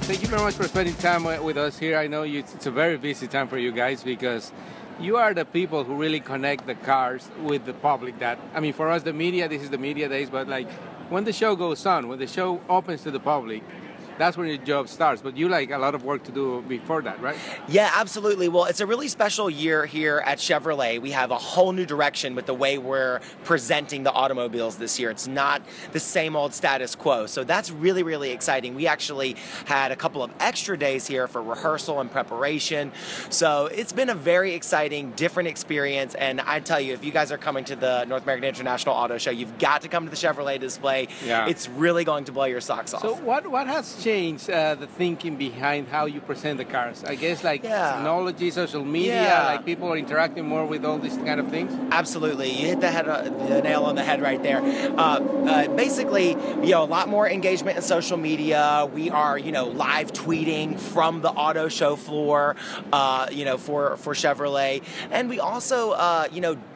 thank you very much for spending time with us here. I know it's a very busy time for you guys because you are the people who really connect the cars with the public. That, I mean, for us, the media, this is the media days, but like when the show goes on, when the show opens to the public, that's when your job starts. But you like a lot of work to do before that, right? Yeah, absolutely. Well, it's a really special year here at Chevrolet. We have a whole new direction with the way we're presenting the automobiles this year. It's not the same old status quo. So that's really, really exciting. We actually had a couple of extra days here for rehearsal and preparation. So it's been a very exciting, different experience. And I tell you, if you guys are coming to the North American International Auto Show, you've got to come to the Chevrolet display. Yeah. It's really going to blow your socks off. So what has changed the thinking behind how you present the cars? I guess like technology, social media, like people are interacting more with all these kind of things? Absolutely. You hit the nail on the head right there. Basically, a lot more engagement in social media. We are, live tweeting from the auto show floor, for Chevrolet. And we also,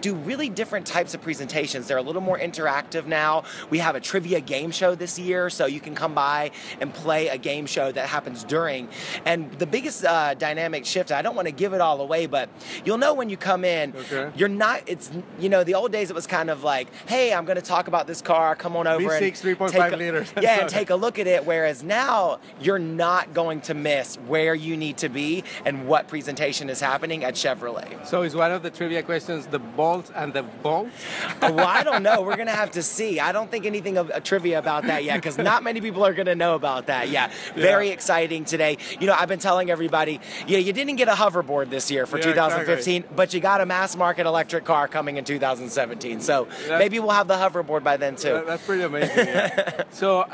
do really different types of presentations. They're a little more interactive now. We have a trivia game show this year, so you can come by and play a game show that happens during. And the biggest dynamic shift, I don't want to give it all away, but you'll know when you come in, you're not, it's, the old days it was kind of like, hey, I'm going to talk about this car, come on over V6 3.5 liters. Yeah, and take a look at it, whereas now you're not going to miss where you need to be and what presentation is happening at Chevrolet. So is one of the trivia questions the bolt and the bolt? Well, I don't know. We're going to have to see. I don't think anything of trivia about that yet, because not many people are going to know about that. Yeah, very exciting today. I've been telling everybody, you didn't get a hoverboard this year for 2015, but you got a mass market electric car coming in 2017. So maybe we'll have the hoverboard by then too. That's pretty amazing. Yeah. So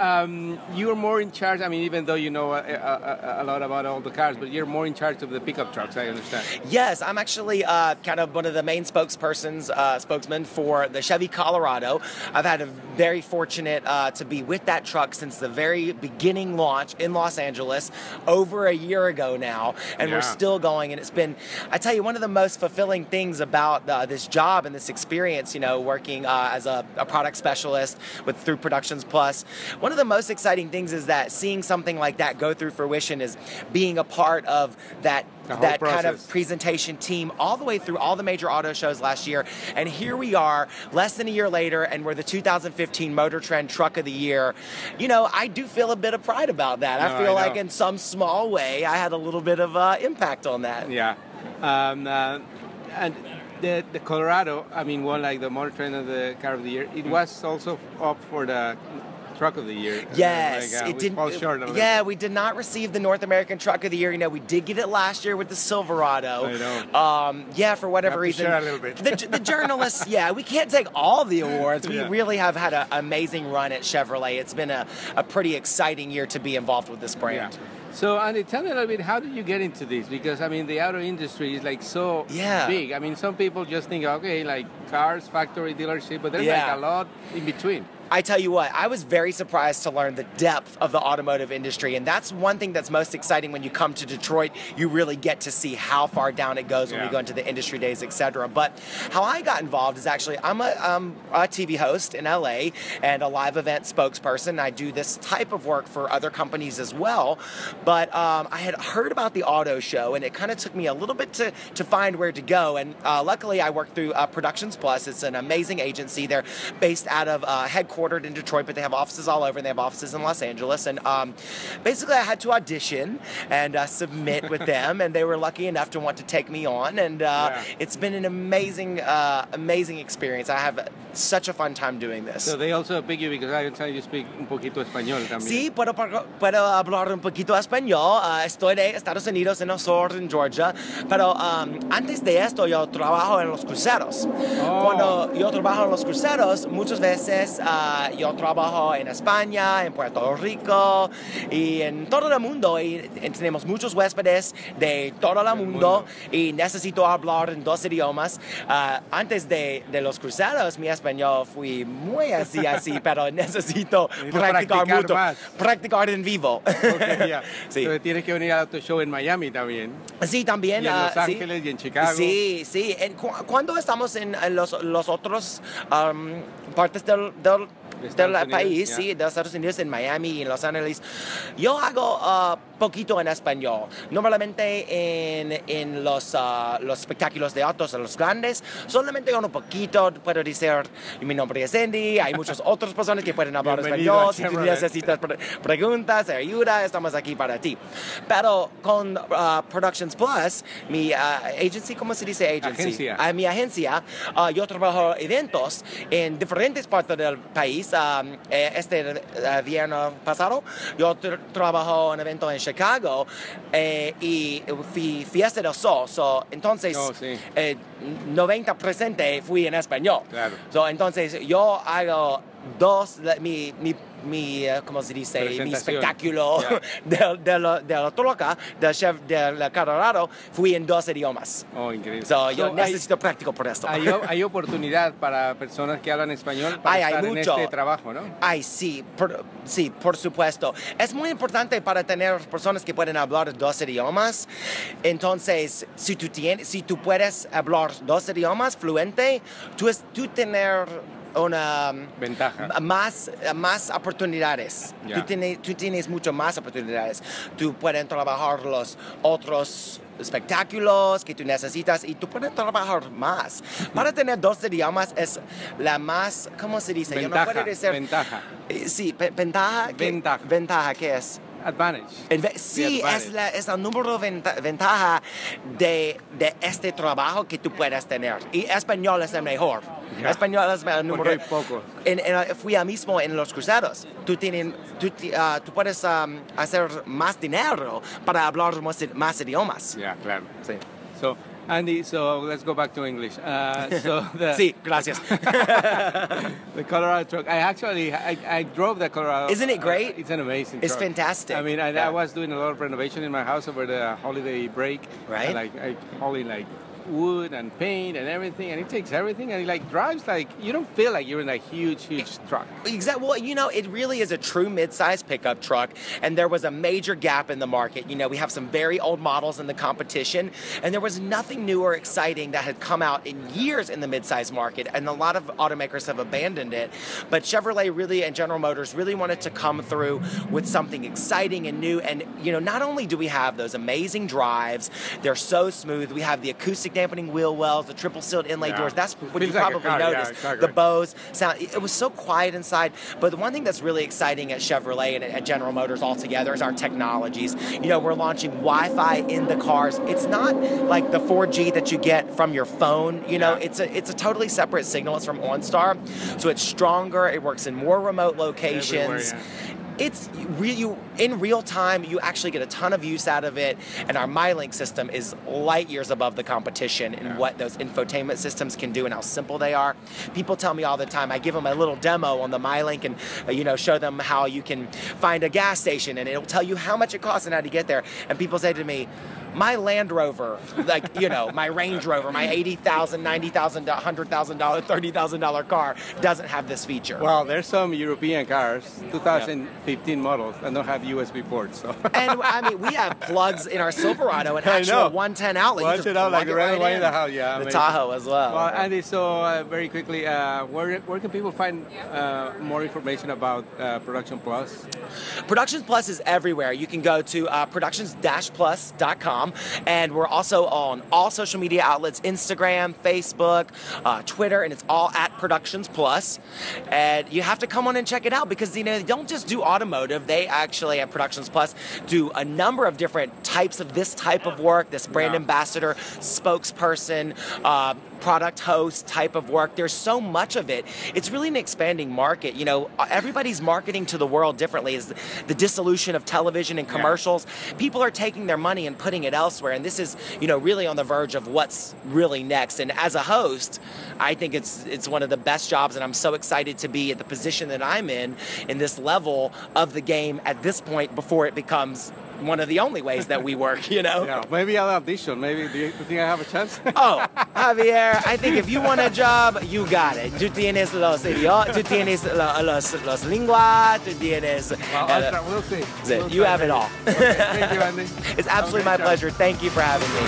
you're more in charge. I mean, even though you know a lot about all the cars, but you're more in charge of the pickup trucks, I understand. Yes, I'm actually kind of one of the main spokesmen for the Chevy Colorado. I've had a very fortunate to be with that truck since the very beginning launch in Los Angeles over a year ago now, and we're still going. And it's been, I tell you, one of the most fulfilling things about this job and this experience, working as a product specialist through Productions Plus. One of the most exciting things is that seeing something like that go through fruition is being a part of that kind of presentation team all the way through all the major auto shows last year. And here we are, less than a year later, and we're the 2015 Motor Trend Truck of the Year. I do feel a bit of pride about that. I feel like in some small way I had a little bit of impact on that. Yeah. And the Colorado, I mean, won like the Motor Trend of the Car of the Year. It was also up for the Truck of the Year. Yes, it didn't fall short of it. Yeah, we did not receive the North American Truck of the Year. We did get it last year with the Silverado. I know. For whatever reason. Share a little bit. The journalists, we can't take all the awards. We really have had an amazing run at Chevrolet. It's been a pretty exciting year to be involved with this brand. Yeah. So, Andy, tell me a little bit, how did you get into this? Because, I mean, the auto industry is like so big. I mean, some people just think, okay, like cars, factory, dealership, but there's like a lot in between. I tell you what, I was very surprised to learn the depth of the automotive industry, and that's one thing that's most exciting when you come to Detroit. You really get to see how far down it goes when we go into the industry days, etc. But how I got involved is actually I'm a TV host in LA and a live event spokesperson. I do this type of work for other companies as well, but I had heard about the auto show, and it kind of took me a little bit to find where to go, and luckily I work through Productions Plus. It's an amazing agency. They're based out of headquartered in Detroit, but they have offices all over, and they have offices in Los Angeles. And basically, I had to audition and submit with them, and they were lucky enough to want to take me on. And it's been an amazing experience. I have such a fun time doing this. So they also pick you because I understand you speak un poquito español también. Sí, puedo hablar un poquito español. Estoy de Estados Unidos, en Northern Georgia, pero antes de esto yo trabajo en los cruceros. Cuando yo trabajo en los cruceros, muchas veces yo trabajo en España, en Puerto Rico y en todo el mundo, y tenemos muchos huéspedes de todo el mundo y necesito hablar en dos idiomas. Antes de los cruceros mi español fue muy así, pero necesito practicar mucho, practicar en vivo. Okay, sí. Entonces tienes que venir al auto show en Miami también. Sí, también. Y en Los Ángeles y en Chicago. Sí. Cuando estamos en los otros partes del país, de Estados Unidos, en Miami y en Los Ángeles, yo hago poquito en español. Normalmente en los espectáculos de autos, en los grandes, solamente un poquito puedo decir, mi nombre es Andy, hay muchas otras personas que pueden hablar español. Si tú necesitas preguntas, ayuda, estamos aquí para ti. Pero con Productions Plus, mi agency, ¿cómo se dice agency? Mi agencia, yo trabajo eventos en diferentes partes del país. Este viernes pasado, yo trabajo en un evento en Chicago y Fiesta del Sol. Entonces, 90% fui en español. Claro. Entonces, yo hago ¿cómo se dice? Mi espectáculo de la troca, del Colorado, fui en 2 idiomas. Oh, increíble. Yo necesito práctico por esto. Hay oportunidad para personas que hablan español para estar en este trabajo, ¿no? Sí, por supuesto. Es muy importante para tener personas que pueden hablar 2 idiomas. Entonces, si tú puedes hablar 2 idiomas fluente, tú tener una ventaja, más oportunidades. Tú tienes mucho más oportunidades. Tú puedes trabajar los otros espectáculos que tú necesitas y tú puedes trabajar más. Para tener 2 idiomas es la más, ¿cómo se dice? Ventaja, yo no puedo decir, ventaja. Sí, ventaja. Ventaja, ¿qué es? Advantage. Sí, es el número ventaja de este trabajo que tú puedes tener. Y español es el mejor. Español es el número. Porque hay poco. Fui mismo en los cruceros. Tú puedes hacer más dinero para hablar más idiomas. Yeah, claro. Sí. So, Andy, let's go back to English. Sí, gracias. The Colorado truck. I drove the Colorado. Isn't it great? It's an amazing truck. It's fantastic. I mean, I was doing a lot of renovation in my house over the holiday break. Right. I hauling wood and paint and everything, and it takes everything, and it drives you don't feel like you're in a huge truck. Exactly. Well, it really is a true mid-size pickup truck, and there was a major gap in the market. We have some very old models in the competition, and there was nothing new or exciting that had come out in years in the mid-size market, and a lot of automakers have abandoned it. But Chevrolet really and General Motors really wanted to come through with something exciting and new, and not only do we have those amazing drives, they're so smooth. We have the acoustic dampening wheel wells, the triple sealed inlay doors. That's what you probably noticed. The Bose sound. It was so quiet inside. But the one thing that's really exciting at Chevrolet and at General Motors altogether is our technologies. We're launching Wi-Fi in the cars. It's not like the 4G that you get from your phone. It's a totally separate signal. It's from OnStar, so it's stronger. It works in more remote locations. It's in real time, you actually get a ton of use out of it, and our MyLink system is light years above the competition in what those infotainment systems can do and how simple they are. People tell me all the time, I give them a little demo on the MyLink and show them how you can find a gas station, and it'll tell you how much it costs and how to get there. And people say to me, my Land Rover, my Range Rover, my $80,000, $90,000, $100,000, $30,000 car doesn't have this feature. Well, there's some European cars, 2015 models, that don't have USB ports. So. And we have plugs in our Silverado, an actual 110 outlet. You just plug like the right way in the house, yeah. The Tahoe as well. Well, Andy, very quickly, where can people find more information about Production Plus? Productions Plus is everywhere. You can go to productions-plus.com. And we're also on all social media outlets, Instagram, Facebook, Twitter, and it's all at Productions Plus. And you have to come on and check it out because, they don't just do automotive. They actually, at Productions Plus, do a number of different types of this type of work, this brand ambassador, spokesperson, product host type of work. There's so much of it. It's really an expanding market. Everybody's marketing to the world differently. Is the dissolution of television and commercials. People are taking their money and putting it elsewhere, and this is, really on the verge of what's really next. And as a host, I think it's one of the best jobs, and I'm so excited to be at the position that I'm in this level of the game at this point before it becomes one of the only ways that we work, Yeah, maybe I'll audition. Maybe, do you think I have a chance? Oh, Javier, I think if you want a job, you got it. Tú tienes los idiomas, tú tienes los lingua, tú tienes... We'll see. You have it all. Okay, thank you, Andy. It's absolutely my pleasure. Thank you for having me.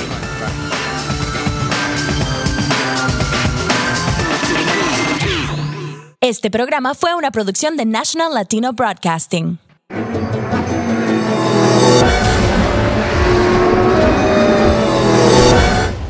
Este programa fue una producción de National Latino Broadcasting.